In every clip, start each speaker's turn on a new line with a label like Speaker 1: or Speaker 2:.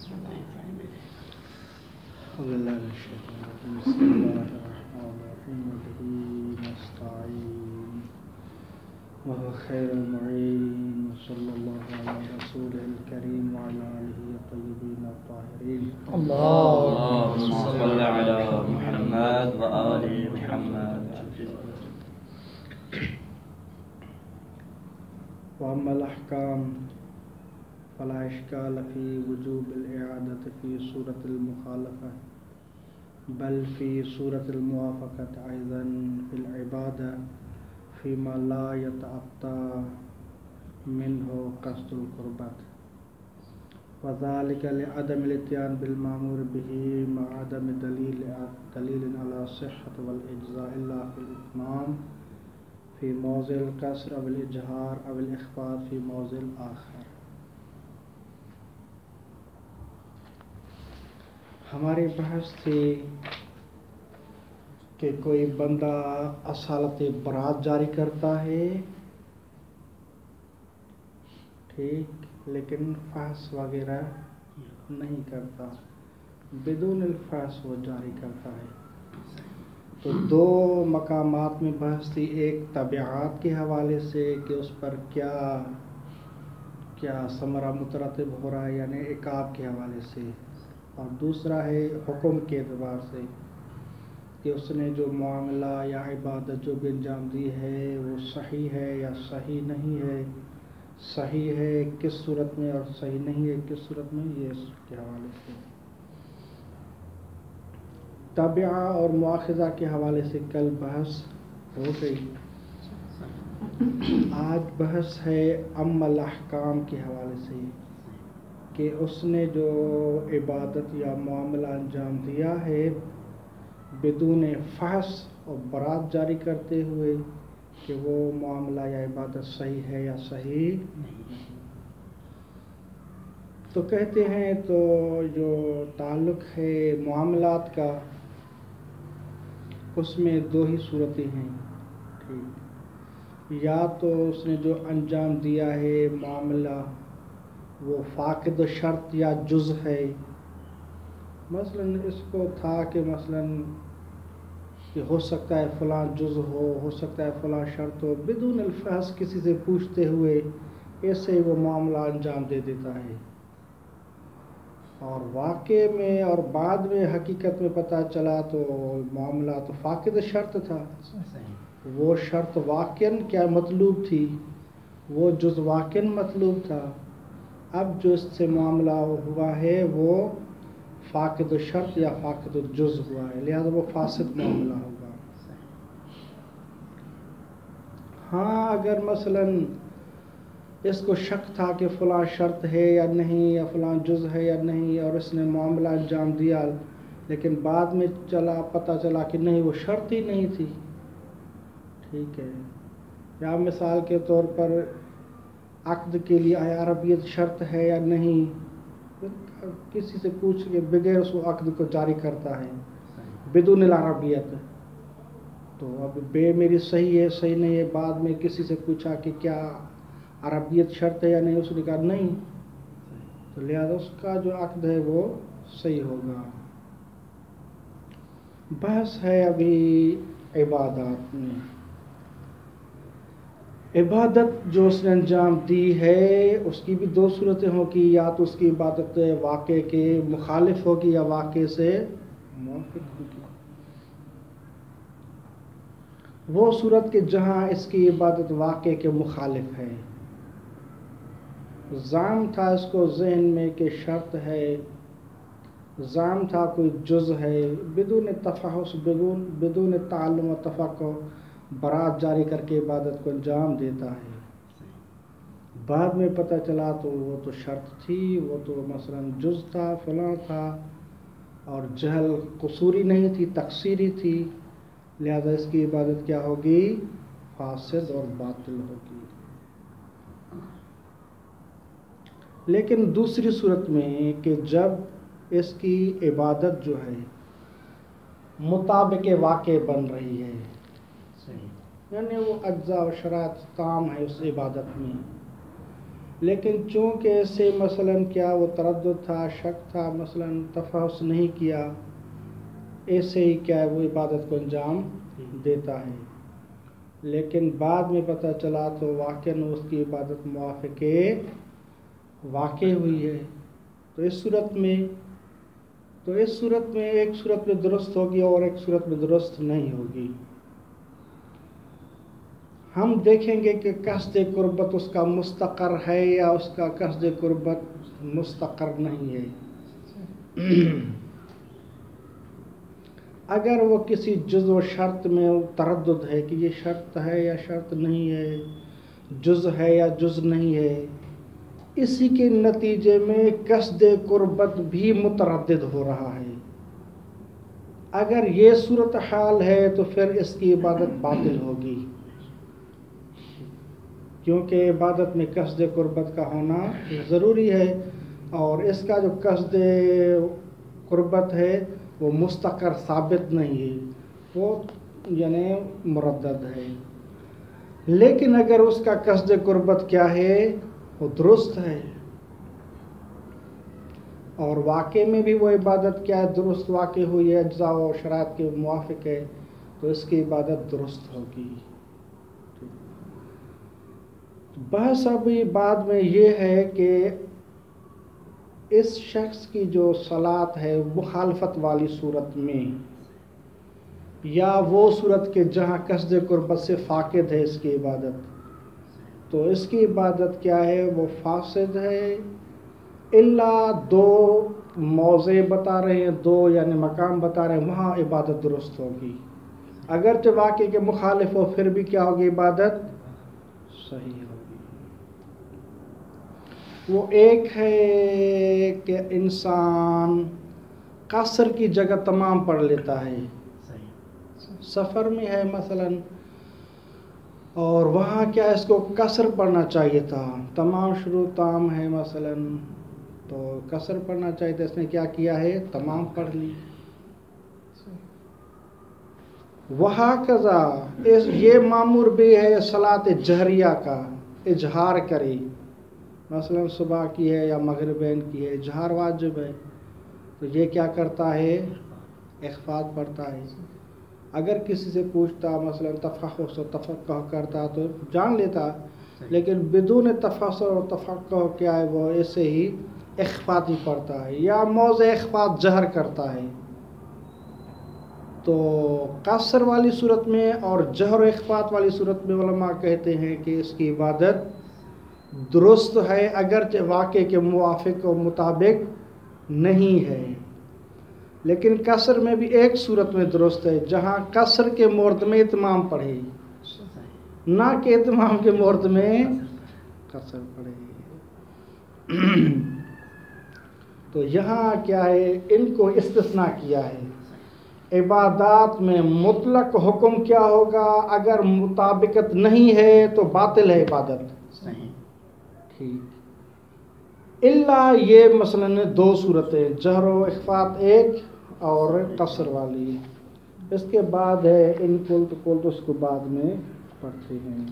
Speaker 1: بسم الله الرحمن الرحيم وبه نستعين وهو خير المعين وصلى الله على رسوله الكريم وعلى آله الطيبين الطاهرين
Speaker 2: اللهم صل على محمد وآل محمد.
Speaker 1: وأما الأحكام فلا إشكال في وجوب الإعادة في سورة المخالفة بل في سورة الموافقة أيضا في العبادة فيما لا يتأتى منه قصد القربات وذلك لعدم الاتيان بالمأمور به مع عدم دليل على صحة والإجزاء إلا في الإتمام في موضع القصر أو الإجهار أو الإخفاء في موضع آخر. ہماری بحث تھی کہ کوئی بندہ اصالت برات جاری کرتا ہے ٹھیک لیکن فحش وغیرہ نہیں کرتا، بدون الفحش وہ جاری کرتا ہے. تو دو مقامات میں بحث تھی، ایک طبیعات کے حوالے سے کہ اس پر کیا ثمرہ مترتب ہو رہا ہے یعنی عقاب کے حوالے سے، اور دوسرا ہے حکم کے اعتبار سے کہ اس نے جو معاملہ یا عبادت جو بھی انجام دی ہے وہ صحیح ہے یا صحیح نہیں ہے، صحیح ہے کس صورت میں اور صحیح نہیں ہے کس صورت میں، یہ اس کے حوالے سے. طبیعہ اور مواخذہ کے حوالے سے کل بحث ہو گئی. آج بحث ہے اما الاحکام کے حوالے سے کہ اس نے جو عبادت یا معاملہ انجام دیا ہے بدون فحش اور برات جاری کرتے ہوئے کہ وہ معاملہ یا عبادت صحیح ہے یا صحیح نہیں. تو کہتے ہیں تو جو تعلق ہے معاملات کا اس میں دو ہی صورتیں ہیں ٹھیک، یا تو اس نے جو انجام دیا ہے معاملہ وہ فاقد شرط یا جز ہے، مثلا اس کو تھا کہ مثلا کہ ہو سکتا ہے فلاں جز ہو سکتا ہے فلاں شرط ہو، بدون الفحش کسی سے پوچھتے ہوئے ایسے ہی وہ معاملہ انجام دے دیتا ہے، اور واقع میں اور بعد میں حقیقت میں پتہ چلا تو معاملہ تو فاقد شرط تھا، وہ شرط واقعاً کیا مطلوب تھی، وہ جز واقعاً مطلوب تھا. اب جو اس سے معاملہ ہوا ہے وہ فاقد الشرط یا فاقد الجز ہوا ہے، لہذا وہ فاسد معاملہ ہوگا. ہاں اگر مثلا اس کو شک تھا کہ فلاں شرط ہے یا نہیں یا فلاں جز ہے یا نہیں اور اس نے معاملہ انجام دیا لیکن بعد میں پتہ چلا کہ نہیں وہ شرط ہی نہیں تھی ٹھیک ہے، یا مثال کے طور پر عقد کے لیے عربیت شرط ہے یا نہیں، کسی سے پوچھ کے بغیر اس عقد کو جاری کرتا ہے بدون العربیت، تو اب بے میری صحیح ہے صحیح نہیں ہے، بعد میں کسی سے پوچھا کہ کیا عربیت شرط ہے یا نہیں، اس نے کہا نہیں، تو لہذا اس کا جو عقد ہے وہ صحیح ہوگا. بحث ہے ابھی عبادات میں. عبادت جو اس نے انجام دی ہے اس کی بھی دو صورتیں ہوگی، یا تو اس کی عبادت واقع کے مخالف ہوگی یا واقع سے موافق ہوگی. وہ صورت کہ جہاں اس کی عبادت واقع کے مخالف ہے، زعم تھا اس کو ذہن میں کہ شرط ہے، زعم تھا کوئی جز ہے، بدون تفحص بدون تعلم و تفقہ برات جاری کر کے عبادت کو انجام دیتا ہے، بعد میں پتہ چلا تو وہ تو شرط تھی، وہ تو مثلا جز تھا فلاں تھا اور جہل قصوری نہیں تھی تقصیری تھی، لہذا اس کی عبادت کیا ہوگی، فاسد اور باطل ہوگی. لیکن دوسری صورت میں کہ جب اس کی عبادت جو ہے مطابق واقع بن رہی ہے، یعنی وہ اجزاء و شرائط تام ہے اس عبادت میں، لیکن چونکہ اس سے مثلاً کیا وہ تردد تھا، شک تھا، مثلاً تفحص نہیں کیا، ایسے ہی کیا ہے وہ عبادت کو انجام دیتا ہے، لیکن بعد میں پتہ چلا تو واقعاً اس کی عبادت موافق واقع ہوئی ہے، تو اس صورت میں ایک صورت میں درست ہوگی اور ایک صورت میں درست نہیں ہوگی۔ ہم دیکھیں گے کہ قصد قربت اس کا مستقر ہے یا اس کا قصد قربت مستقر نہیں ہے۔ اگر وہ کسی جز و شرط میں تردد ہے کہ یہ شرط ہے یا شرط نہیں ہے، جز ہے یا جز نہیں ہے، اسی کے نتیجے میں قصد قربت بھی متردد ہو رہا ہے، اگر یہ صورتحال ہے تو پھر اس کی عبادت باطل ہوگی، کیونکہ عبادت میں قصد قربت کا ہونا ضروری ہے، اور اس کا جو قصد قربت ہے وہ مستقر ثابت نہیں ہے، وہ یعنی مردد ہے۔ لیکن اگر اس کا قصد قربت کیا ہے، وہ درست ہے، اور واقع میں بھی وہ عبادت کیا ہے، درست واقع ہوئی ہے، اجزاء و شرائط کے موافق ہے، تو اس کی عبادت درست ہوگی۔ بحث ابھی بعد میں یہ ہے کہ اس شخص کی جو صلات ہے مخالفت والی صورت میں، یا وہ صورت کے جہاں قصد قربت سے فاقد ہے اس کی عبادت، تو اس کی عبادت کیا ہے، وہ فاسد ہے، الا دو موضع بتا رہے ہیں، دو یعنی مقام بتا رہے ہیں، وہاں عبادت درست ہوگی، اگرچہ واقع کے مخالف ہو پھر بھی کیا ہوگی، عبادت صحیح ہوگی۔ وہ ایک ہے کہ انسان قصر کی جگہ تمام پڑھ لیتا ہے، سفر میں ہے مثلاً، اور وہاں کیا اس کو قصر پڑھنا چاہیے تھا، تمام شروع تام ہے مثلاً، تو قصر پڑھنا چاہیے تھا، اس نے کیا کیا ہے، تمام پڑھ لی۔ وہکذا یہ مامور بھی ہے صلاۃ جہریہ کا، اجہار کرے، مثلا صبح کی ہے یا مغربین کی ہے، اجہار واجب ہے، تو یہ کیا کرتا ہے، اخفاء پڑھتا ہے۔ اگر کسی سے پوچھتا مثلا تفحص و تفقہ کرتا تو جان لیتا، لیکن بدون تفحص و تفقہ کیا ہے وہ ایسے ہی اخفاء ہی پڑھتا ہے، یا موضع اخفاء جہر کرتا ہے۔ تو قصر والی صورت میں اور جہر و اخفاء والی صورت میں علماء کہتے ہیں کہ اس کی عبادت درست ہے، اگرچہ واقع کے موافق و مطابق نہیں ہے، لیکن قصر میں بھی ایک صورت میں درست ہے، جہاں قصر کے مورد میں اتمام پڑھے، نہ کہ اتمام کے مورد میں قصر پڑھے۔ تو یہاں کیا ہے، ان کو استثناء کیا ہے۔ عبادات میں مطلق حکم کیا ہوگا، اگر مطابقت نہیں ہے تو باطل ہے عبادت، ٹھیک، الا یہ مثلاً دو صورتیں، جہر و اخفاء ایک اور قصر والی، اس کے بعد ہے ان کل تو اس کو بعد میں پڑھتے ہیں۔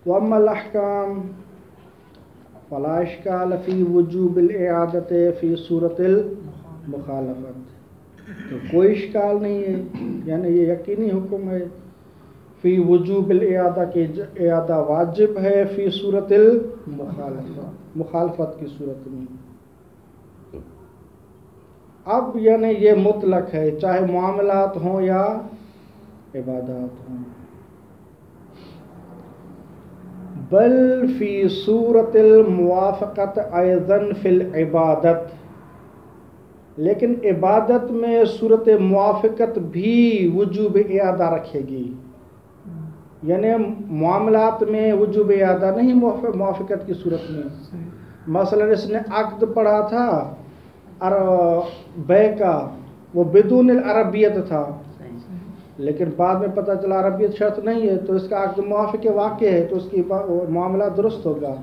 Speaker 1: وَأَمَّا الْأَحْكَامُ فَلَا إِشْكَالَ فِي وُجُوبِ الْإِعَادَةِ فِي صُورَةِ الْمُخَالَفَةِ، تو کوئی اشکال نہیں ہے، یعنی یہ یقینی حکم ہے، فی وجوب الإعادہ کی اعادہ واجب ہے، فی صورت مخالفت کی صورت میں۔ اب یعنی یہ مطلق ہے، چاہے معاملات ہوں یا عبادات ہوں۔ بل فی صورت الموافقت ایضاً فی العبادت، لیکن عبادت میں صورت موافقت بھی وجوب اعادہ رکھے گی، یعنی معاملات میں وجوب اعادہ نہیں، موافقت کی صورت میں، مثلا اس نے عقد پڑھا تھا بے کا، وہ بدون العربیت تھا، لیکن بعد میں پتہ چلا عربیت شرط نہیں ہے، تو اس کا عقد موافق واقع ہے، تو اس کی معاملہ درست ہوگا۔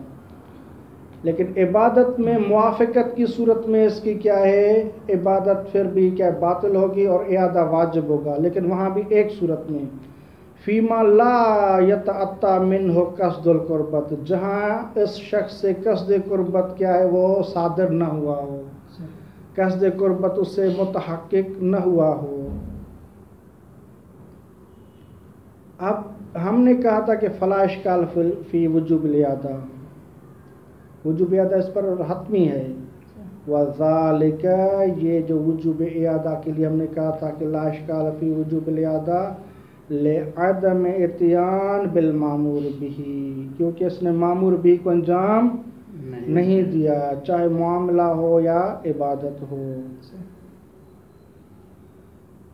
Speaker 1: لیکن عبادت میں موافقت کی صورت میں اس کی کیا ہے، عبادت پھر بھی کیا باطل ہوگی اور اعادہ واجب ہوگا، لیکن وہاں بھی ایک صورت میں، فیما لا یتعطا منہ قصد القربت، جہاں اس شخص سے قصد قربت کیا ہے وہ صادر نہ ہوا ہو، قصد قربت اس سے متحقق نہ ہوا ہو۔ اب ہم نے کہا تھا کہ فلا اشکال فی وجوب الاعادہ، وجوب اعادہ اس پر حتمی ہے۔ وذالک، یہ جو وجوب اعادہ کے لیے ہم نے کہا تھا کہ لا اشکال فی وجوب الاعادہ لعدم اتیان بالمامور بہ، کیونکہ اس نے مامور بھی کو انجام نہیں دیا، چاہے معاملہ ہو یا عبادت ہو۔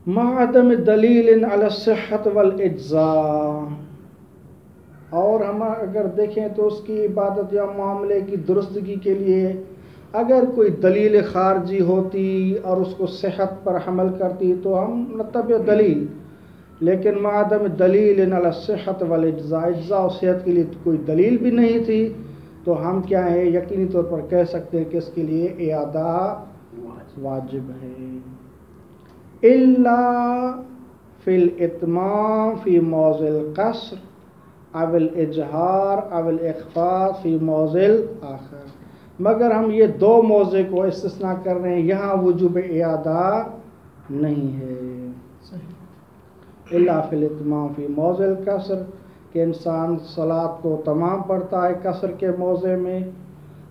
Speaker 1: مع عدم دلیل علی الصحت والاجزاء، اور ہم اگر دیکھیں تو اس کی عبادت یا معاملے کی درستگی کے لیے اگر کوئی دلیل خارجی ہوتی اور اس کو صحت پر حمل کرتی تو ہم نتبع دلیل، لیکن مع عدم دلیل علی الصحت والاجزاء، اجزاء و صحت کے لیے کوئی دلیل بھی نہیں تھی، تو ہم کیا ہے یقینی طور پر کہہ سکتے ہیں کہ اس کے لیے اعادہ واجب ہے۔ الا فی الاتمام فی موضع القصر او الاجہار او الاخفاء فی موضع آخر، مگر ہم یہ دو موضع کو استثناء کر رہے ہیں، یہاں وجوب اعادہ نہیں ہے۔ الا فی الاتمام فی موضع القصر، کہ انسان صلاۃ کو تمام پڑھتا ہے قصر کے موضع میں،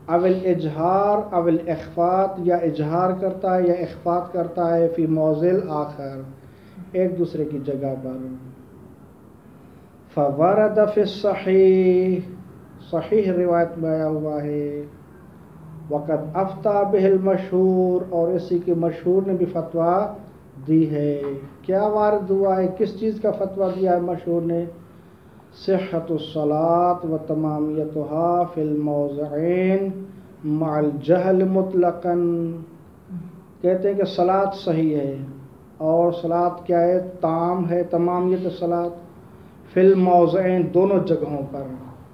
Speaker 1: او الاجہار او الاخفاء، یا اجہار کرتا ہے یا اخفاء کرتا ہے، فی موضع آخر، ایک دوسرے کی جگہ پر۔ فورد فی الصحیح، صحیح روایت میں آیا ہوا ہے، وقد افتا بہ المشہور، اور اسی کے مشہور نے بھی فتویٰ دی ہے۔ کیا وارد ہوا ہے، کس چیز کا فتویٰ دیا ہے مشہور نے؟ صحت الصلاۃ و تمامیتها فی الموضعین مع الجہل مطلقا، کہتے ہیں کہ صلاۃ صحیح ہے، اور صلاۃ کیا ہے تام ہے، تمامیت صلاۃ فی الموضعین، دونوں جگہوں پر،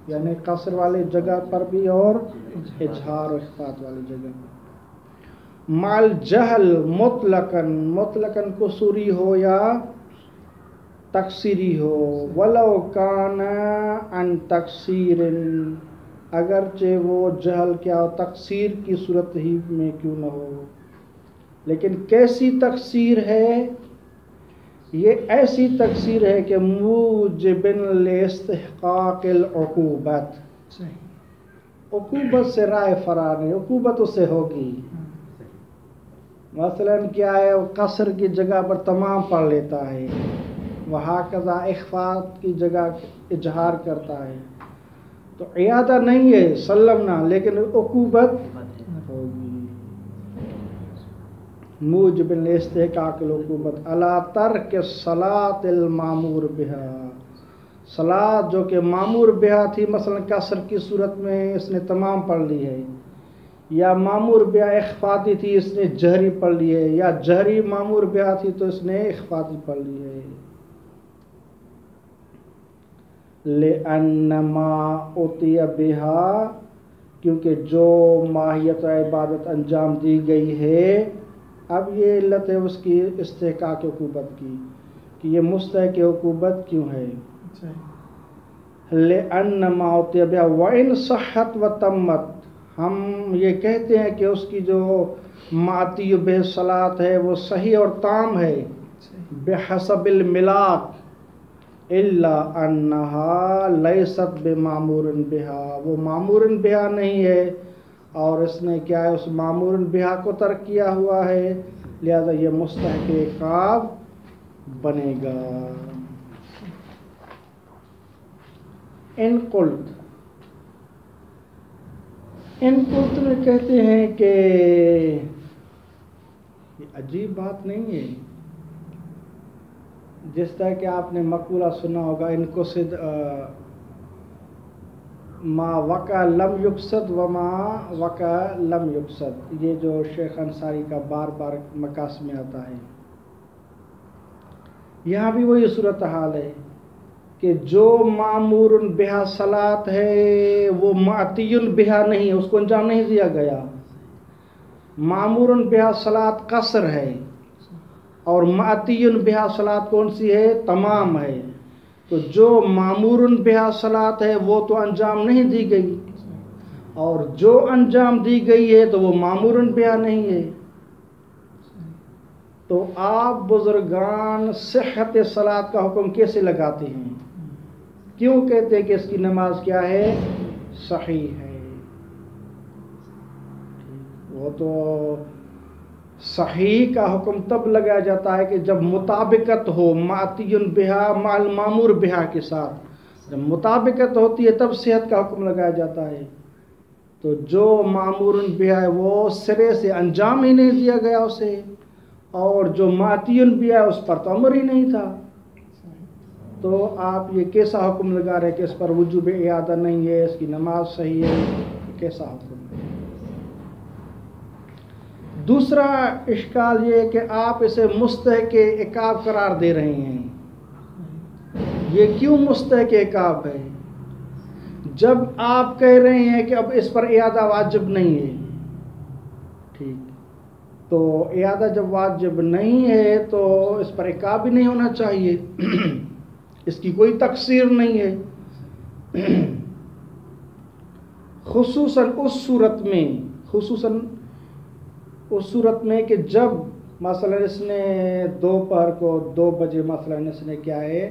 Speaker 1: یعنی قصر والی جگہ پر بھی اور اجہار و اخفاء والی جگہ پر۔ مع الجہل مطلقاً، مطلقاً قصوری ہو یا تقصیری ہو، ولو کان عن تقصیر، اگرچہ وہ جہل کیا ہو تقصیر کی صورت ہی میں کیوں نہ ہو، لیکن کیسی تقصیر ہے؟ یہ ایسی تقصیر ہے کہ موجب لاستحقاق العقوبت، عقوبت سے رائے فرار نہیں، عقوبت اس سے ہوگی۔ مثلا کیا ہے، وہ قصر کی جگہ پر تمام پڑھ لیتا ہے، وہاکذا اخفاء کی جگہ اجہار کرتا ہے، تو اعادہ نہیں ہے سلمنا، لیکن عقوبت ہوگی۔ موجب لاستحقاق العقوبت علی ترک الصلاۃ المامور بہا، صلاۃ جو کہ معمور بہا تھی، مثلا قصر کی صورت میں اس نے تمام پڑھ لی ہے، یا معمور بہا اخفاتی تھی اس نے جہری پڑھ لی ہے، یا جہری معمور بہا تھی تو اس نے اخفاتی پڑھ لی ہے۔ لأن ما اُتِیَ بہا، کیونکہ جو ماہیت عبادت انجام دی گئی ہے، اب یہ علت ہے اس کی استحقاق عقوبت کی، کہ یہ مستحق عقوبت کیوں ہے۔ لأن ما اُتِیَ بہا وَإِن صحت وتمت، ہم یہ کہتے ہیں کہ اس کی جو معتی بہ صلاۃ ہے وہ صحیح اور تام ہے، بحسب الملاک، الا انہا لیست بمامور بہا، وہ مامور بہا نہیں ہے، اور اس نے کیا ہے اس مامور بہا کو ترک کیا ہوا ہے، لہذا یہ مستحق عقاب بنے گا۔ ان قلت میں کہتے ہیں کہ یہ عجیب بات نہیں ہے، جس طرح کہ آپ نے مقولہ سنا ہوگا، ان کو صد ما وقع لم یقصد وما وقع لم یقصد، یہ جو شیخ انصاری کا بار بار مقاصد میں آتا ہے، یہاں بھی وہی صورتحال ہے کہ جو معمور بہا صلاۃ ہے وہ معتی بہا نہیں ہے، اس کو انجام نہیں دیا گیا۔ معمور بہا صلاۃ قصر ہے، اور معتی بہا صلاۃ کون سی ہے؟ تمام ہے۔ تو جو معمور بہا صلاۃ ہے وہ تو انجام نہیں دی گئی، اور جو انجام دی گئی ہے تو وہ معمور بہا نہیں ہے۔ تو آپ بزرگان صحت صلاۃ کا حکم کیسے لگاتے ہیں؟ کیوں کہتے ہیں کہ اس کی نماز کیا ہے؟ صحیح ہے؟ وہ تو صحیح کا حکم تب لگایا جاتا ہے کہ جب مطابقت ہو معتی بہا مع المامور بہا کے ساتھ، جب مطابقت ہوتی ہے تب صحت کا حکم لگایا جاتا ہے۔ تو جو معمور بہا ہے وہ سرے سے انجام ہی نہیں دیا گیا اسے، اور جو معتی بہا ہے اس پر تو امر ہی نہیں تھا، تو آپ یہ کیسا حکم لگا رہے کہ اس پر وجوب اعادہ نہیں ہے، اس کی نماز صحیح ہے؟ کیسا حکم ہے؟ دوسرا اشکال یہ ہے کہ آپ اسے مستحق عقاب قرار دے رہے ہیں۔ یہ کیوں مستحق عقاب ہے؟ جب آپ کہہ رہے ہیں کہ اب اس پر اعادہ واجب نہیں ہے، ٹھیک، تو اعادہ جب واجب نہیں ہے تو اس پر عقاب بھی نہیں ہونا چاہیے، اس کی کوئی تقصیر نہیں ہے، خصوصاً اس صورت میں کہ جب مثلا اس نے دوپہر کو 2 بجے مثلا اس نے کیا ہے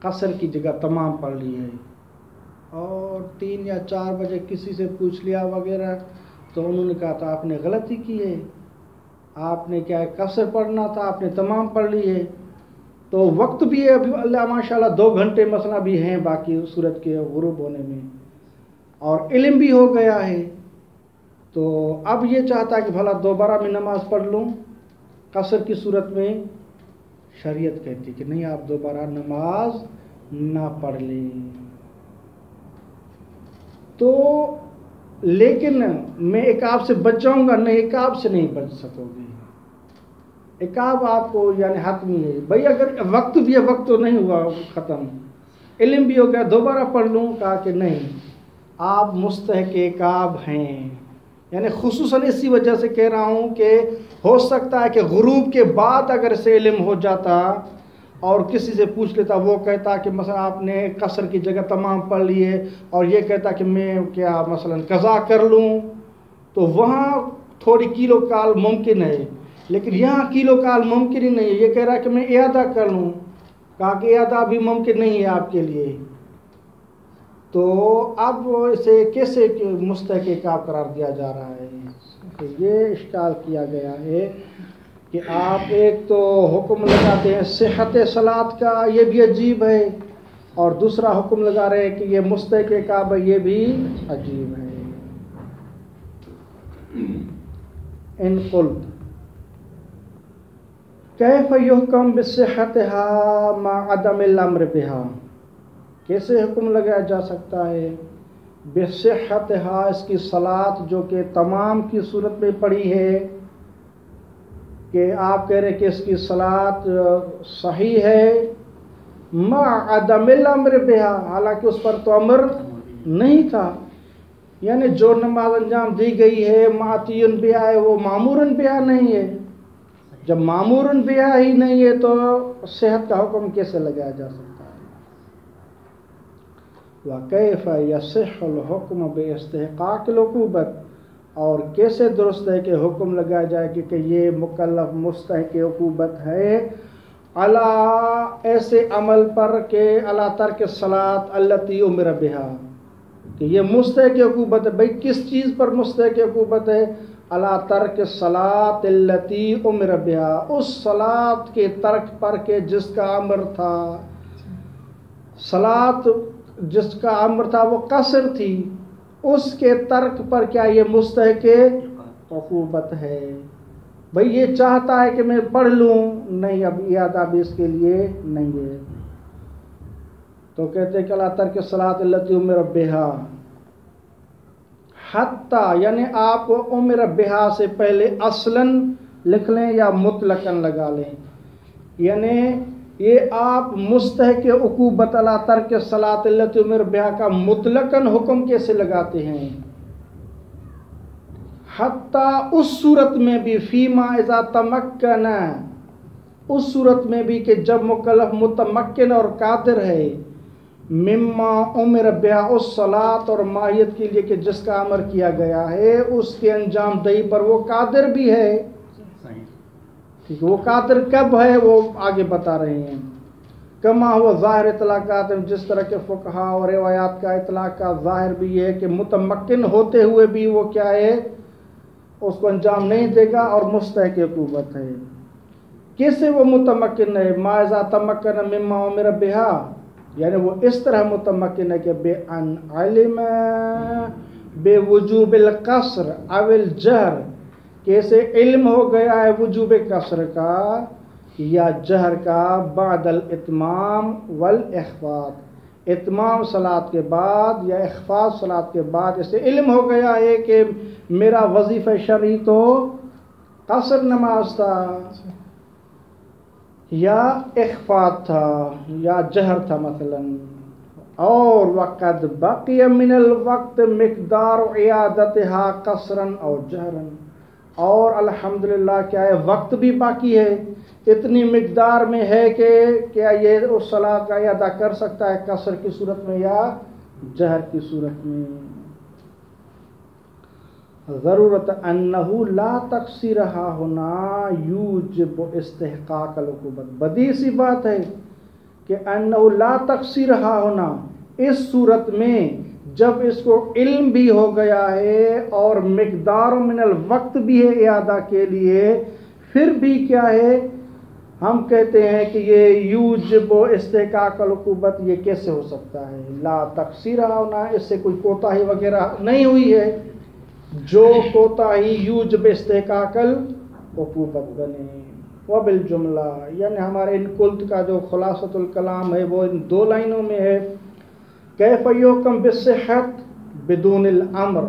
Speaker 1: قصر کی جگہ تمام پڑھ لی ہے، اور 3 یا 4 بجے کسی سے پوچھ لیا وغیرہ تو انہوں نے کہا تھا آپ نے غلطی کی ہے، آپ نے کیا ہے قصر پڑھنا تھا، آپ نے تمام پڑھ لی ہے، تو وقت بھی ہے ابھی اللہ ماشاءاللہ 2 گھنٹے مثلا بھی ہیں باقی سورج کے غروب ہونے میں، اور علم بھی ہو گیا ہے، تو اب یہ چاہتا ہے کہ بھلا دوبارہ میں نماز پڑھ لوں قصر کی صورت میں، شریعت کہتی کہ نہیں، آپ دوبارہ نماز نہ پڑھ لیں۔ تو لیکن میں عقاب سے بچ جاؤں گا؟ نہیں، عقاب سے نہیں بچ سکو گے، عقاب آپ کو یعنی حتمی ہے بھائی، اگر وقت بھی ہے، وقت تو نہیں ہوا ختم، علم بھی ہو گیا، دوبارہ پڑھ لوں، کہا کہ نہیں، آپ مستحق عقاب ہیں۔ یعنی خصوصاً اسی وجہ سے کہہ رہا ہوں کہ ہو سکتا ہے کہ غروب کے بعد اگر اسے علم ہو جاتا اور کسی سے پوچھ لیتا، وہ کہتا کہ مثلا آپ نے قصر کی جگہ تمام پڑھ لیے، اور یہ کہتا کہ میں کیا مثلا قضا کر لوں، تو وہاں تھوڑی کیلو کال ممکن ہے، لیکن یہاں کیلو کال ممکن ہی نہیں ہے، یہ کہہ رہا کہ میں اعادہ کر لوں، کہا کہ اعادہ بھی ممکن نہیں ہے آپ کے لیے، تو اب اسے کیسے مستحق عقاب قرار دیا جا رہا ہے؟ تو یہ اشکال کیا گیا ہے کہ آپ ایک تو حکم لگاتے ہیں صحت صلاۃ کا، یہ بھی عجیب ہے، اور دوسرا حکم لگا رہے ہیں کہ یہ مستحق عقاب ہے، یہ بھی عجیب ہے۔ ان قلت کیف یحکم بصحتها مع عدم الامر بها، کیسے حکم لگایا جا سکتا ہے بصحتها، اس کی صلاۃ جو کہ تمام کی صورت میں پڑھی ہے، کہ آپ کہہ رہے کہ اس کی صلاۃ صحیح ہے، مع عدم الامر بها، حالانکہ اس پر تو امر نہیں تھا، یعنی جو نماز انجام دی گئی ہے معتی بہا ہے، وہ معمور بہا نہیں ہے، جب معمور بہا ہی نہیں ہے تو صحت کا حکم کیسے لگایا جا سکتا ہے؟ وَكَيْفَ يَصِحُّ الْحُكْمُ بِاسْتِحْقَاقِ الْعُقُوبَةِ، اور کیسے درست ہے کہ حکم لگایا جائے کہ یہ مکلف مستحق عقوبت ہے، علی ایسے عمل پر کہ علی ترک الصلاۃ التی امر بہا، کہ یہ مستحق عقوبت ہے، بھئی کس چیز پر مستحق عقوبت ہے؟ علی ترک الصلاۃ التی امر بہا، اس صلاۃ کے ترک پر کہ جس کا امر تھا، صلاۃ جس کا امر تھا وہ قصر تھی، اس کے ترک پر کیا یہ مستحق عقوبت ہے؟ بھئی یہ چاہتا ہے کہ میں پڑھ لوں، نہیں، اب اعادہ بھی اس کے لیے نہیں ہے، تو کہتے ہیں کہ لا ترک الصلاۃ التی امر بہا، حتیٰ یعنی آپ امر بہا سے پہلے اصلاً لکھ لیں یا مطلقاً لگا لیں، یعنی یہ آپ مستحق عقوبت علی ترک الصلاۃ التی امر بہا کا مطلقاً حکم کیسے لگاتے ہیں؟ حتیٰ اس صورت میں بھی فیما اذا تمکن، اس صورت میں بھی کہ جب مکلف متمکن اور قادر ہے، مما عمر بہا، اس صلاۃ اور ماہیت کے لیے کہ جس کا امر کیا گیا ہے، اس کے انجام دہی پر وہ قادر بھی ہے. ٹھیک ہے، وہ قادر کب ہے وہ آگے بتا رہے ہیں. کما ہوا ظاہر اطلاقات، جس طرح کے فقہا اور روایات کا اطلاق کا ظاہر بھی ہے کہ متمکن ہوتے ہوئے بھی وہ کیا ہے، اس کو انجام نہیں دے گا اور مستحق عقوبت ہے. کیسے وہ متمکن ہے؟ ما اذا تمکن مما امر بہا، یعنی وہ اس طرح متمکن ہے کہ بے ان علم بے وجوب القصر او الجہر، کیسے علم ہو گیا ہے وجوب قصر کا یا جہر کا، بعد الاتمام والاخفاء، اتمام صلاۃ کے بعد یا اخفاء صلاۃ کے بعد اسے علم ہو گیا ہے کہ میرا وظیفہ شرعی تو قصر نماز تھا یا اخفاء تھا یا جہر تھا مثلا. اور وقد بقی من الوقت مقدار اعادتها قصرا او جہرا، اور الحمدللہ کیا ہے وقت بھی باقی ہے، اتنی مقدار میں ہے کہ کیا یہ اس صلاۃ کا اعادہ کر سکتا ہے قصر کی صورت میں یا جہر کی صورت میں. ضرورت انہو لا تقصیرہا ہونا یوجب استحقاق العقوبت، بدیہی سی بات ہے کہ انہو لا تقصیرہا ہونا، اس صورت میں جب اس کو علم بھی ہو گیا ہے اور مقدار من الوقت بھی ہے اعادہ کے لیے، پھر بھی کیا ہے ہم کہتے ہیں کہ یہ یوجب استحقاق العقوبت، یہ کیسے ہو سکتا ہے؟ لا تقصیرہا ہونا، اس سے کوئی کوتاہی وغیرہ نہیں ہوئی ہے، جو کوتاہی یوجب استحقاق العقوبت بنے. وبالجملہ، یعنی ہمارے ان قلت کا جو خلاصۃ الکلام ہے وہ ان دو لائنوں میں ہے. کیف یحکم بالصحت بدون الامر،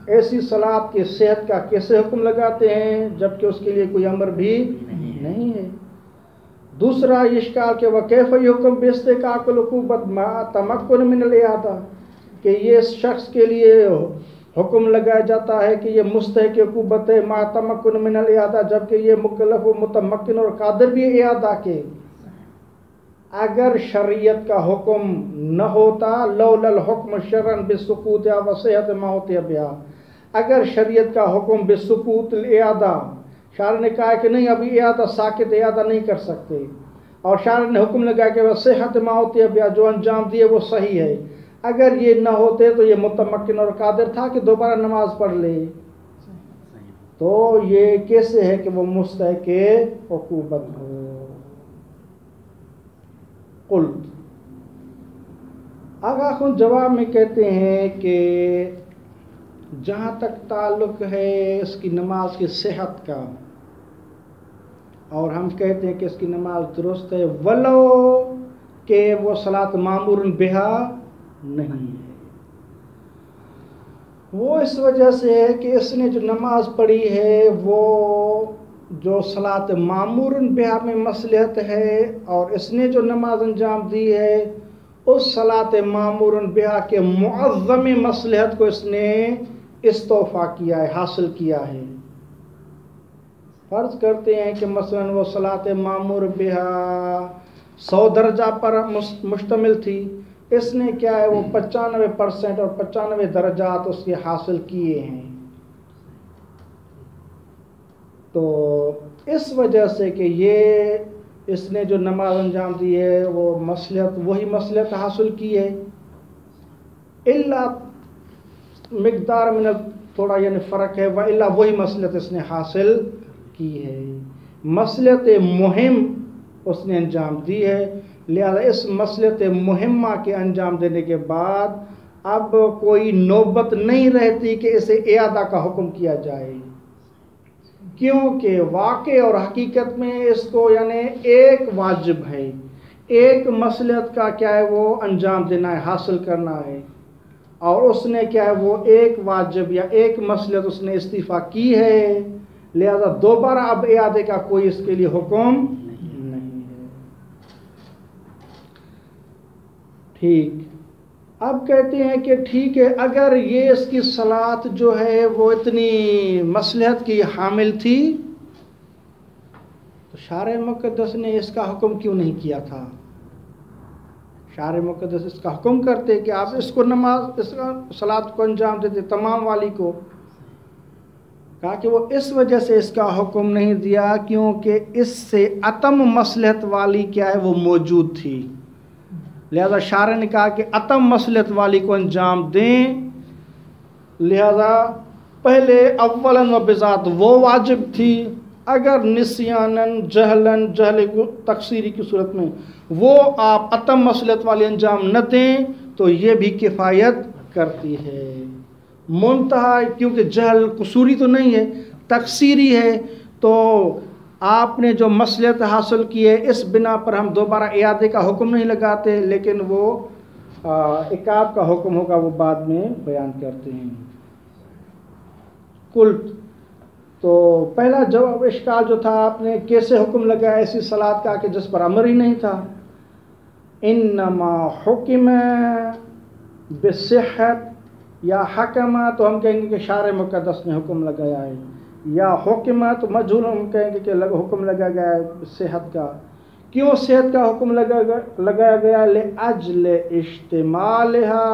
Speaker 1: ایسی صلاۃ کی صحت کا کیسے حکم لگاتے ہیں جبکہ اس کے لیے کوئی امر بھی نہیں ہے. دوسرا اشکال کہ وکیف یحکم باستحقاق العقوبت مع تمکن من الاعادہ، کہ یہ شخص کے لیے حکم لگایا جاتا ہے کہ یہ مستحق عقوبت ہے مع تمکن من الاعادہ، جبکہ یہ مکلف و متمکن اور قادر بھی ہے اعادہ کے. اگر شریعت کا حکم نہ ہوتا، لولا الحکم شرعا بالسقوط و صحت ما ہوتی بہا، اگر شریعت کا حکم بالسقوط الاعادہ، شارع نے کہا کہ نہیں ابھی اعادہ ساکت اعادہ نہیں کر سکتے، اور شارع نے حکم لگایا کہ وہ صحت ما ہوتی بہا، جو انجام دیے وہ صحیح ہے، اگر یہ نہ ہوتے تو یہ متمکن اور قادر تھا کہ دوبارہ نماز پڑھ لے، تو یہ کیسے ہے کہ وہ مستحق عقوبت ہو؟ قلت، آغا خود جواب میں کہتے ہیں کہ جہاں تک تعلق ہے اس کی نماز کی صحت کا، اور ہم کہتے ہیں کہ اس کی نماز درست ہے ولو کہ وہ صلاۃ مامور بہا نہیں ہے. وہ اس وجہ سے ہے کہ اس نے جو نماز پڑھی ہے وہ جو صلاۃ مامور بہا میں مصلحت ہے، اور اس نے جو نماز انجام دی ہے اس صلاۃ مامور بہا کے معظم مصلحت کو اس نے استوفا کیا ہے، حاصل کیا ہے. فرض کرتے ہیں کہ مثلا وہ صلاۃ مامور بہا 100 درجہ پر مشتمل تھی، اس نے کیا ہے وہ 95% اور 95 درجات اس کے حاصل کیے ہیں. تو اس وجہ سے کہ یہ اس نے جو نماز انجام دی ہے وہ مصلحت، وہی مصلحت حاصل کی ہے، الا مقدار میں تھوڑا یعنی فرق ہے، والا وہی مصلحت اس نے حاصل کی ہے، مصلحت مہم اس نے انجام دی ہے. لہذا اس مصلحت مہمہ کے انجام دینے کے بعد اب کوئی نوبت نہیں رہتی کہ اسے اعادہ کا حکم کیا جائے، کیونکہ واقع اور حقیقت میں اس کو یعنی ایک واجب ہے، ایک مصلحت کا کیا ہے وہ انجام دینا ہے، حاصل کرنا ہے، اور اس نے کیا ہے وہ ایک واجب یا ایک مصلحت اس نے استعفا کی ہے. لہذا دوبارہ اب اعادے کا کوئی اس کے لیے حکم نہیں ہے. ٹھیک، اب کہتے ہیں کہ ٹھیک ہے اگر یہ اس کی صلاۃ جو ہے وہ اتنی مصلحت کی حامل تھی تو شارع مقدس نے اس کا حکم کیوں نہیں کیا تھا؟ شارع مقدس اس کا حکم کرتے کہ آپ اس کو نماز اس کا صلات کو انجام دیتے تمام والی کو. کہا کہ وہ اس وجہ سے اس کا حکم نہیں دیا کیونکہ اس سے اتم مصلحت والی کیا ہے وہ موجود تھی. لہذا شارع نے کہا کہ اتم مصلحت والی کو انجام دیں. لہذا پہلے اولاً و بذات وہ واجب تھی. اگر نسیاناً جہلاً جہل تقصیری کی صورت میں وہ آپ اتم مصلحت والی انجام نہ دیں تو یہ بھی کفایت کرتی ہے. منتہا کیونکہ جہل قصوری تو نہیں ہے تقصیری ہے تو آپ نے جو مصلحت حاصل کی ہے اس بنا پر ہم دوبارہ اعادے کا حکم نہیں لگاتے لیکن وہ عقاب کا حکم ہوگا وہ بعد میں بیان کرتے ہیں. قلت تو پہلا جواب اشکال جو تھا آپ نے کیسے حکم لگایا ایسی صلات کا کہ جس پر امر ہی نہیں تھا. انما حکم بصحت یا حکمہ تو ہم کہیں گے کہ شارع مقدس نے حکم لگایا ہے یا حکمہ تو مجہول ہم کہیں گے کہ حکم لگایا گیا ہے صحت کا. کیوں صحت کا حکم لگایا گیا؟ لأجل اشتمالها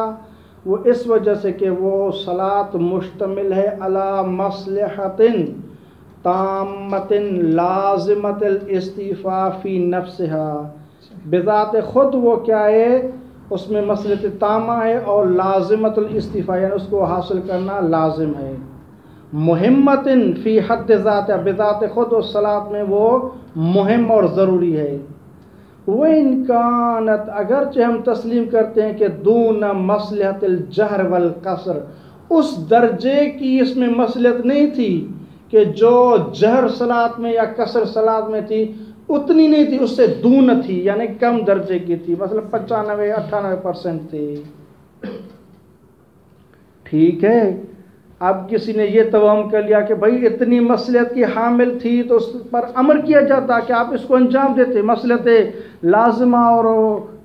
Speaker 1: وہ اس وجہ سے کہ وہ صلات مشتمل ہے علی مصلحت تامت لازمت الاستیفاء فی نفسها بذات خود وہ کیا ہے اس میں مصلحت تامہ ہے اور لازمت الاستیفاء یعنی اس کو حاصل کرنا لازم ہے. مہمت فی حد ذات بذات خود و صلات میں وہ مہم اور ضروری ہے. وَإِنْ كَانَتْ اگرچہ ہم تسلیم کرتے ہیں کہ دون مصلحت الجہر والقصر اس درجے کی اس میں مصلحت نہیں تھی کہ جو جہر صلات میں یا قصر صلات میں تھی اتنی نہیں تھی اس سے دون تھی یعنی کم درجے کی تھی مثلا 95-98% تھی. ٹھیک ہے اب کسی نے یہ توہم کر لیا کہ بھائی اتنی مصلحت کی حامل تھی تو اس پر امر کیا جاتا کہ آپ اس کو انجام دیتے مصلحت لازمہ اور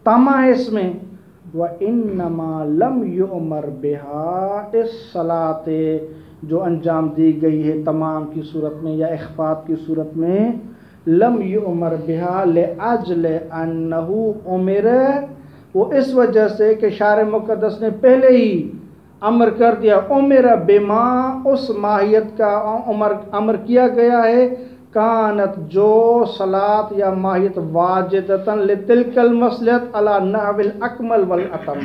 Speaker 1: تامہ ہے اس میں. وَإِنَّمَا لَمْ يُؤْمَرْ بِهَا اس صلاۃ جو انجام دی گئی ہے تمام کی صورت میں یا اخفاء کی صورت میں لم یؤمر بہا لأجل انہو امر وہ اس وجہ سے کہ شارع مقدس نے پہلے ہی امر کر دیا امر بما اس ماہیت کا امر کیا گیا ہے کانت جو صلات یا ماہیت واجدتاً لتلک المصلحت علی نحو الاکمل والاتم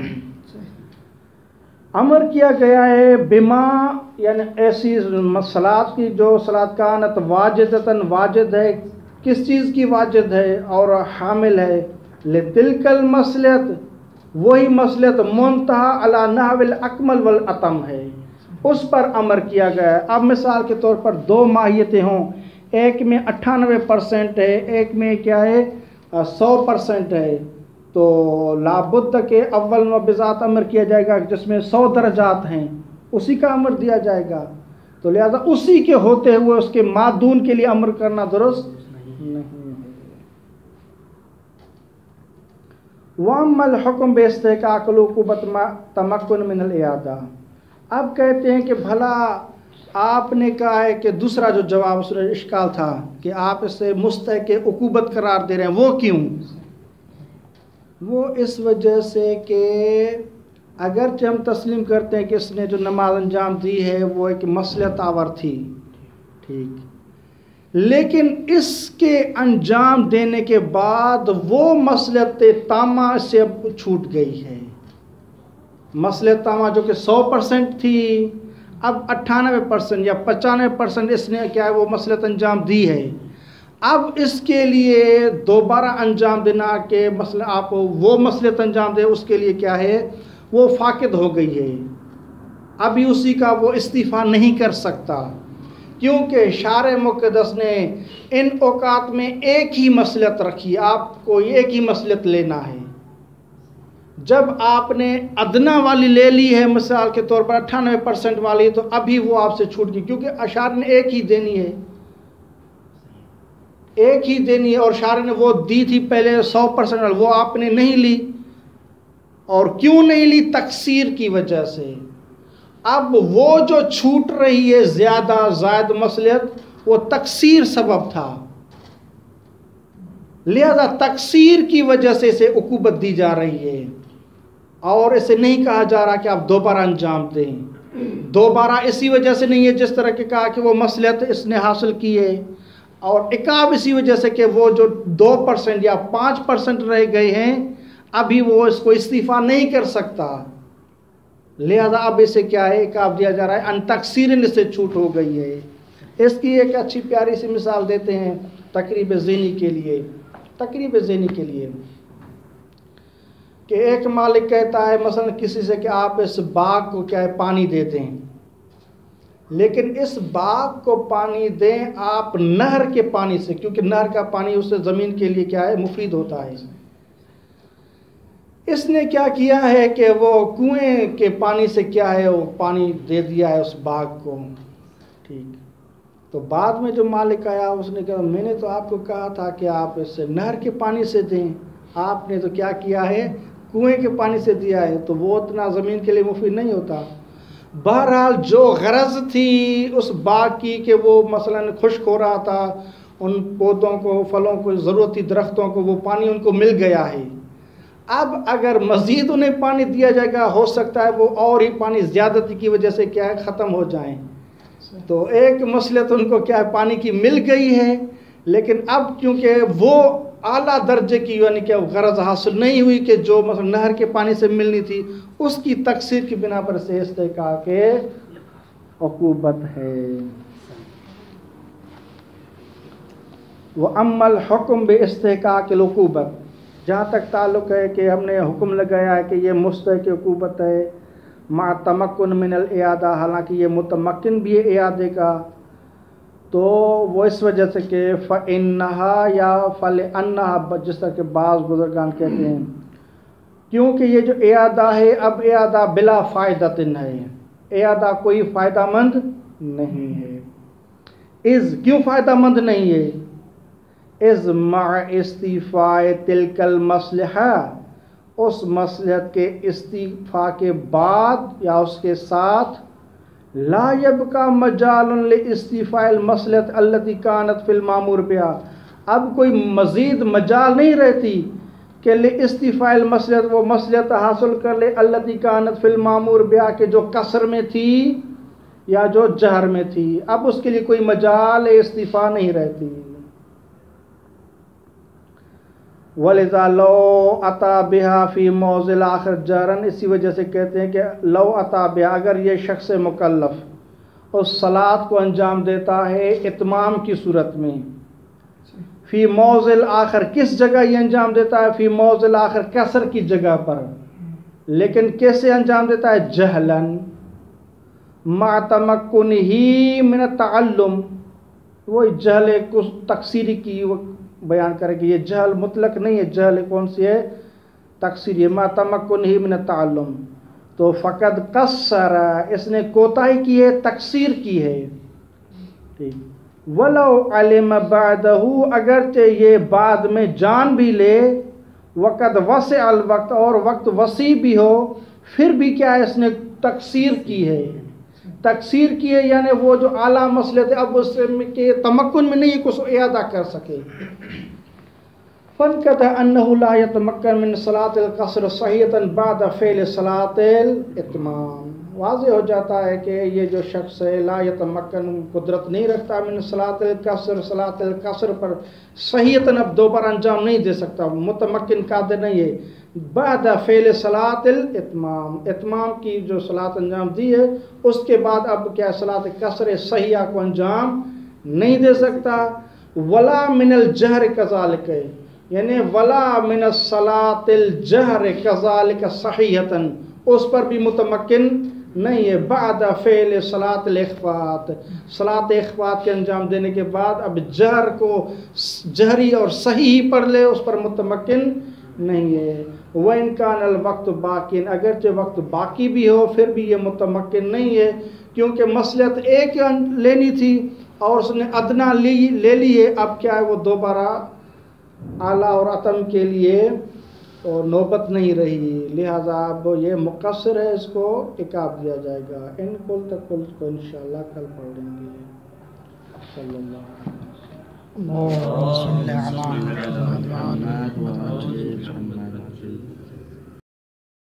Speaker 1: امر کیا گیا ہے بما یعنی ایسی صلات کی جو صلات کانت واجدتاً واجد ہے کس چیز کی واجد ہے اور حامل ہے لتلک المصلحت وہی مصلحت منتہا علی نحو الاکمل والاتم ہے اس پر امر کیا گیا ہے. اب مثال کے طور پر دو ماہیتیں ہوں ایک میں 98% ہے ایک میں کیا ہے 100% ہے تو لابد کہ اول و بذات امر کیا جائے گا جس میں 100 درجات ہیں اسی کا امر دیا جائے گا تو لہذا اسی کے ہوتے ہوئے اس کے مادون کے لیے امر کرنا درست نہیں ہے. وَأَمَّا الْحُكْمُ بِاسْتِحْقَاقِ الْعُقُوبَةِ تَمَكُّنَ مِنَ الْإِعَادَةِ اب کہتے ہیں کہ بھلا آپ نے کہا ہے کہ دوسرا جو جواب اس میں اشکال تھا کہ آپ اسے مستحق عقوبت قرار دے رہے ہیں وہ کیوں؟ وہ اس وجہ سے کہ اگرچہ ہم تسلیم کرتے ہیں کہ اس نے جو نماز انجام دی ہے وہ ایک مصلحت آور تھی ٹھیک لیکن اس کے انجام دینے کے بعد وہ مصلحت تامہ سے اب چھوٹ گئی ہے. مصلحت تامہ جو کہ 100% تھی اب 98% یا 95% اس نے کیا ہے وہ مصلحت انجام دی ہے. اب اس کے لیے دوبارہ انجام دینا کہ مثلا آپ وہ مصلحت انجام دے اس کے لیے کیا ہے وہ فاقد ہو گئی ہے. ابھی اسی کا وہ استعفا نہیں کر سکتا کیونکہ شارع مقدس نے ان اوقات میں ایک ہی مصلحت رکھی آپ کو ایک ہی مصلحت لینا ہے. جب آپ نے ادنا والی لے لی ہے مثال کے طور پر 98% والی تو ابھی وہ آپ سے چھوٹ گئی کیونکہ شارع نے ایک ہی دینی ہے ایک ہی دینی ہے اور شارع نے وہ دی تھی پہلے 100% والی وہ آپ نے نہیں لی اور کیوں نہیں لی تقصیر کی وجہ سے. اب وہ جو چھوٹ رہی ہے زیادہ زائد مصلحت وہ تقصیر سبب تھا لہذا تقصیر کی وجہ سے اسے عقوبت دی جا رہی ہے، اور اسے نہیں کہا جا رہا کہ آپ دوبارہ انجام دیں۔ دوبارہ اسی وجہ سے نہیں ہے جس طرح کہ کہا کہ وہ مصلحت اس نے حاصل کی ہے، اور عقاب اسی وجہ سے کہ وہ جو 2% یا 5% رہ گئے ہیں ابھی وہ اس کو استعفا نہیں کر سکتا، لہذا اب اسے کیا ہے عقاب دیا جا رہا ہے، ان تقصیرن سے چھوٹ ہو گئی ہے۔ اس کی ایک اچھی پیاری سی مثال دیتے ہیں تقریب ذہنی کے لیے، کہ ایک مالک کہتا ہے مثلا کسی سے کہ آپ اس باغ کو کیا ہے پانی دے دیں، لیکن اس باغ کو پانی دیں آپ نہر کے پانی سے، کیونکہ نہر کا پانی اس سے زمین کے لیے کیا ہے مفید ہوتا ہے۔ اس نے کیا کیا ہے کہ وہ کنویں کے پانی سے کیا ہے وہ پانی دے دیا ہے اس باغ کو، ٹھیک۔ تو بعد میں جو مالک آیا اس نے کہا میں نے تو آپ کو کہا تھا کہ آپ اس سے نہر کے پانی سے دیں، آپ نے تو کیا کیا ہے کنویں کے پانی سے دیا ہے، تو وہ اتنا زمین کے لیے مفید نہیں ہوتا۔ بہرحال جو غرض تھی اس باغ کی کہ وہ مثلا خشک ہو رہا تھا، ان پودوں کو پھلوں کو ضرورتی درختوں کو وہ پانی ان کو مل گیا ہے، اب اگر مزید انہیں پانی دیا جائے گا ہو سکتا ہے وہ اور ہی پانی زیادتی کی وجہ سے کیا ہے ختم ہو جائیں۔ تو ایک مصلحت ان کو کیا ہے پانی کی مل گئی ہے، لیکن اب کیونکہ وہ اعلیٰ درجے کی یعنی کہ غرض حاصل نہیں ہوئی کہ جو مثلا نہر کے پانی سے ملنی تھی، اس کی تقصیر کی بنا پر سے استحقاق عقوبت ہے۔ وَأَمَّا الْحُكْمُ بِاسْتِحْقَاقِ الْعُقُوبَةِ، جہاں تک تعلق ہے کہ ہم نے حکم لگایا ہے کہ یہ مستحق عقوبت ہے، مع تمکن من الاعادہ، حالانکہ یہ متمکن بھی ہے اعادے کا، تو وہ اس وجہ سے کہ فَإِنَّهَا یا فَلِأَنَّهَا، جس طرح کہ بعض بزرگان کہتے ہیں کیونکہ یہ جو اعادہ ہے اب اعادہ بلا فائدۃ ہے، اعادہ کوئی فائدہ مند نہیں ہے۔ کیوں فائدہ مند نہیں ہے؟ از مع استیفاء تلک المصلحہ، اس مصلحت کے استعفاء کے بعد یا اس کے ساتھ لا یبقى مجال لاستیفاء المصلحت التي كانت في المامور بها، اب کوئی مزید مجال نہیں رہتی کہ لاستیفاء المصلحت وہ مصلحت حاصل کر لے التي كانت في المامور بها کہ جو قصر میں تھی یا جو جہر میں تھی، اب اس کے لیے کوئی مجال استعفاء نہیں رہتی۔ وَلِذَا لَوْ أَتَى بِهَا فِي مَوْضِعِ الْآخِرِ جَهْرًا، اسی وجہ سے کہتے ہیں کہ لو عطا بها، اگر یہ شخص مکلف اس صلاۃ کو انجام دیتا ہے اتمام کی صورت میں، فی موضع الآخر، کس جگہ یہ انجام دیتا ہے؟ فی موضع الآخر، کسر کی جگہ پر، لیکن کیسے انجام دیتا ہے؟ جہلاً مع تمکنہ من التعلم، وہ جہل کچھ تقصیری کی بیان کرے کہ یہ جہل مطلق نہیں ہے، جہل کون سی ہے؟ تقصیری، ما تمکنہ من التعلم، تو فقد قصر، اس نے کوتاہی کی ہے، تقصیر کی ہے، ٹھیک۔ ولو علم بعدہ، اگرچہ یہ بعد میں جان بھی لے، وقد وسع الوقت، اور وقت وسیع بھی ہو، پھر بھی کیا ہے اس نے تقصیر کی ہے، تقصیر کی ہے، یعنی وہ جو اعلیٰ مسئلے تھے اب اس کے تمکن میں نہیں کچھ اعادہ کر سکے۔ فَانْكَتَ أَنَّهُ لَا يَتَمَكَّنُ مِنْ صَلَاةِ الْقَصْرِ صَحِيحَةً بَعْدَ فِعْلِ صَلَاةِ الْإِتْمَامِ، واضح ہو جاتا ہے کہ یہ جو شخص ہے لا یتمکن، قدرت نہیں رکھتا من صلاۃ القصر، صلاۃ القصر پر صحیحاً، اب دوبارہ انجام نہیں دے سکتا، متمکن قادر نہیں ہے، بعد فعل صلاۃ الاتمام، اتمام کی جو صلاۃ انجام دی ہے اس کے بعد اب کیا صلاۃ قصر صحیحہ کو انجام نہیں دے سکتا۔ ولا من الجہر کذالک، یعنی ولا من الصلاۃ الجہر کذالک صحیحۃ، اس پر بھی متمکن نہیں ہے، بعد فعل صلاۃ الاخفات، صلاۃ اخفات کے انجام دینے کے بعد اب جہر کو جہری اور صحیح پڑھ لے، اس پر متمکن نہیں ہے۔ وَإِنْ كَانَ الْوَقْتُ بَاقٍ، اگرچہ وقت باقی بھی ہو پھر بھی یہ متمکن نہیں ہے، کیونکہ مصلحت ایک لینی تھی اور اس نے ادنا لے لی ہے، اب کیا ہے وہ دوبارہ اعلیٰ اور اتم کے لیے اور نوبت نہیں رہی، لہذا اب یہ مقصر ہے، اس کو عقاب دیا جائے گا۔ ان کل تک کو انشاءاللہ کل پڑھ لیں گے۔ صلی اللہ علیہ وسلم۔ اللهم صل على
Speaker 2: محمد
Speaker 1: محمد وعلى
Speaker 2: وآل
Speaker 1: محمد
Speaker 2: محمد.